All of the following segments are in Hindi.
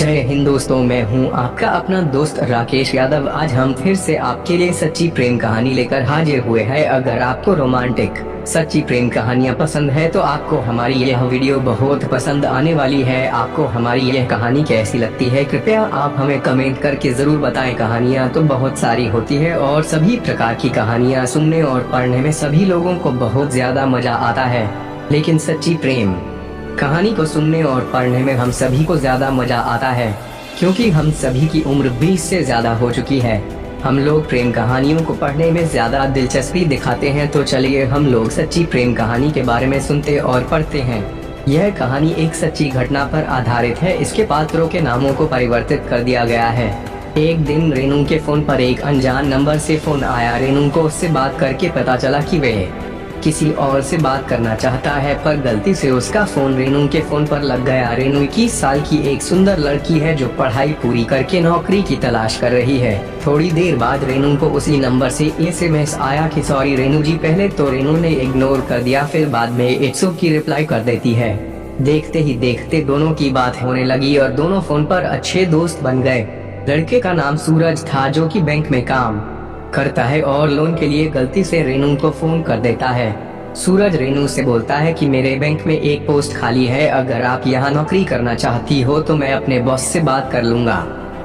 जय हिंद दोस्तों, मैं हूं आपका अपना दोस्त राकेश यादव। आज हम फिर से आपके लिए सच्ची प्रेम कहानी लेकर हाजिर हुए हैं। अगर आपको रोमांटिक सच्ची प्रेम कहानियां पसंद है तो आपको हमारी यह वीडियो बहुत पसंद आने वाली है। आपको हमारी यह कहानी कैसी लगती है कृपया आप हमें कमेंट करके जरूर बताएं। कहानियां तो बहुत सारी होती है और सभी प्रकार की कहानियां सुनने और पढ़ने में सभी लोगों को बहुत ज्यादा मजा आता है, लेकिन सच्ची प्रेम कहानी को सुनने और पढ़ने में हम सभी को ज्यादा मजा आता है, क्योंकि हम सभी की उम्र 20 से ज्यादा हो चुकी है। हम लोग प्रेम कहानियों को पढ़ने में ज्यादा दिलचस्पी दिखाते हैं, तो चलिए हम लोग सच्ची प्रेम कहानी के बारे में सुनते और पढ़ते हैं। यह कहानी एक सच्ची घटना पर आधारित है। इसके पात्रों के नामों को परिवर्तित कर दिया गया है। एक दिन रेनू के फोन पर एक अनजान नंबर से फोन आया। रेनू को उससे बात करके पता चला कि वे किसी और से बात करना चाहता है, पर गलती से उसका फोन रेनू के फोन पर लग गया। रेनू 21 साल की एक सुंदर लड़की है जो पढ़ाई पूरी करके नौकरी की तलाश कर रही है। थोड़ी देर बाद रेनू को उसी नंबर से SMS आया कि सॉरी रेनू जी। पहले तो रेनू ने इग्नोर कर दिया, फिर बाद में इट्स ओके की रिप्लाई कर देती है। देखते ही देखते दोनों की बात होने लगी और दोनों फोन पर अच्छे दोस्त बन गए। लड़के का नाम सूरज था, जो कि बैंक में काम करता है और लोन के लिए गलती से रेनू को फोन कर देता है। सूरज रेनू से बोलता है कि मेरे बैंक में एक पोस्ट खाली है, अगर आप यहाँ नौकरी करना चाहती हो तो मैं अपने बॉस से बात कर लूंगा।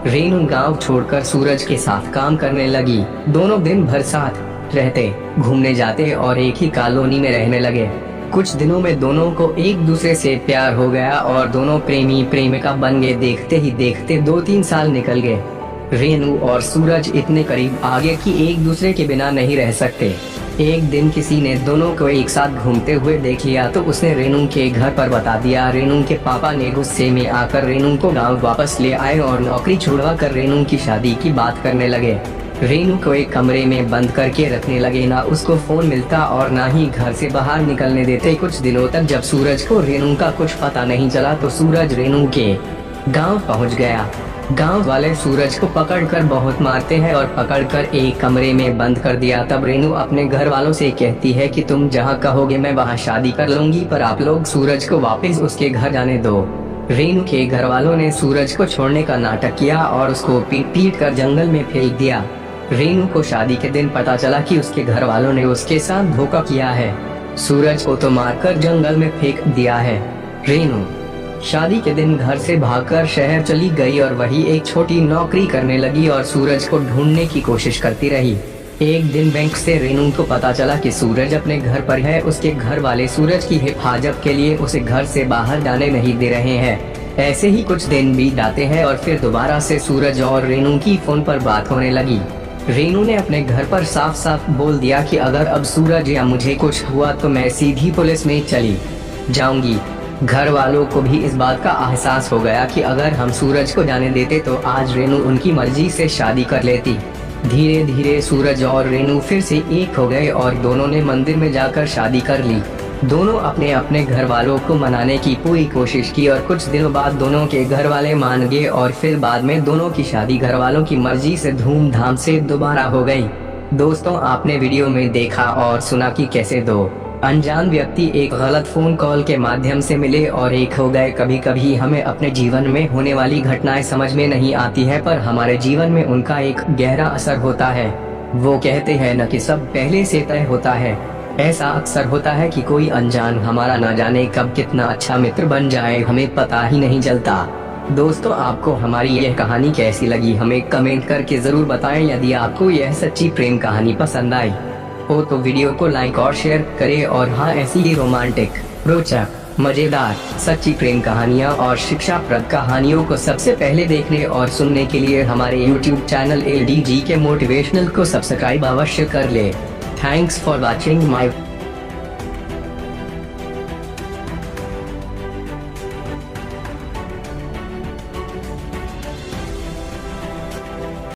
रेनू गांव छोड़कर सूरज के साथ काम करने लगी। दोनों दिन भर साथ रहते, घूमने जाते और एक ही कॉलोनी में रहने लगे। कुछ दिनों में दोनों को एक दूसरे से प्यार हो गया और दोनों प्रेमी प्रेमिका बन गए। देखते ही देखते 2-3 साल निकल गए। रेनू और सूरज इतने करीब आ गए कि एक दूसरे के बिना नहीं रह सकते। एक दिन किसी ने दोनों को एक साथ घूमते हुए देख लिया तो उसने रेनू के घर पर बता दिया। रेनू के पापा ने गुस्से में आकर रेनू को गांव वापस ले आए और नौकरी छुड़वा कर रेनू की शादी की बात करने लगे। रेनू को एक कमरे में बंद करके रखने लगे। ना उसको फोन मिलता और ना ही घर से बाहर निकलने देते। कुछ दिनों तक जब सूरज को रेनू का कुछ पता नहीं चला तो सूरज रेनू के गाँव पहुँच गया। गांव वाले सूरज को पकड़कर बहुत मारते हैं और पकड़कर एक कमरे में बंद कर दिया। तब रेनू अपने घर वालों से कहती है कि तुम जहां कहोगे मैं वहां शादी कर लूंगी, पर आप लोग सूरज को वापस उसके घर जाने दो। रेनू के घर वालों ने सूरज को छोड़ने का नाटक किया और उसको पीट कर जंगल में फेंक दिया। रेनू को शादी के दिन पता चला कि उसके घर वालों ने उसके साथ धोखा किया है। सूरज को तो मारकर जंगल में फेंक दिया है। रेनू शादी के दिन घर से भागकर शहर चली गई और वही एक छोटी नौकरी करने लगी और सूरज को ढूंढने की कोशिश करती रही। एक दिन बैंक से रेनू को पता चला कि सूरज अपने घर पर है। उसके घर वाले सूरज की हिफाजत के लिए उसे घर से बाहर जाने नहीं दे रहे हैं। ऐसे ही कुछ दिन बीत जाते हैं और फिर दोबारा से सूरज और रेनू की फोन पर बात होने लगी। रेनू ने अपने घर पर साफ साफ बोल दिया कि अगर अब सूरज या मुझे कुछ हुआ तो मैं सीधी पुलिस में चली जाऊंगी। घर वालों को भी इस बात का एहसास हो गया कि अगर हम सूरज को जाने देते तो आज रेनू उनकी मर्जी से शादी कर लेती। धीरे धीरे सूरज और रेनू फिर से एक हो गए और दोनों ने मंदिर में जाकर शादी कर ली। दोनों अपने अपने घर वालों को मनाने की पूरी कोशिश की और कुछ दिनों बाद दोनों के घर वाले मान गए और फिर बाद में दोनों की शादी घर वालों की मर्जी से धूमधाम से दोबारा हो गई। दोस्तों, आपने वीडियो में देखा और सुना कि कैसे दो अनजान व्यक्ति एक गलत फोन कॉल के माध्यम से मिले और एक हो गए। कभी कभी हमें अपने जीवन में होने वाली घटनाएं समझ में नहीं आती है, पर हमारे जीवन में उनका एक गहरा असर होता है। वो कहते हैं न कि सब पहले से तय होता है। ऐसा अक्सर होता है कि कोई अनजान हमारा न जाने कब कितना अच्छा मित्र बन जाए, हमें पता ही नहीं चलता। दोस्तों, आपको हमारी यह कहानी कैसी लगी हमें कमेंट करके जरूर बताएं। यदि आपको यह सच्ची प्रेम कहानी पसंद आई हो तो वीडियो को लाइक और शेयर करें और हाँ, ऐसी ही रोमांटिक, रोचक, मजेदार, सच्ची प्रेम कहानियाँ और शिक्षाप्रद कहानियों को सबसे पहले देखने और सुनने के लिए हमारे YouTube चैनल LDG के मोटिवेशनल को सब्सक्राइब अवश्य कर ले। Thanks for watching my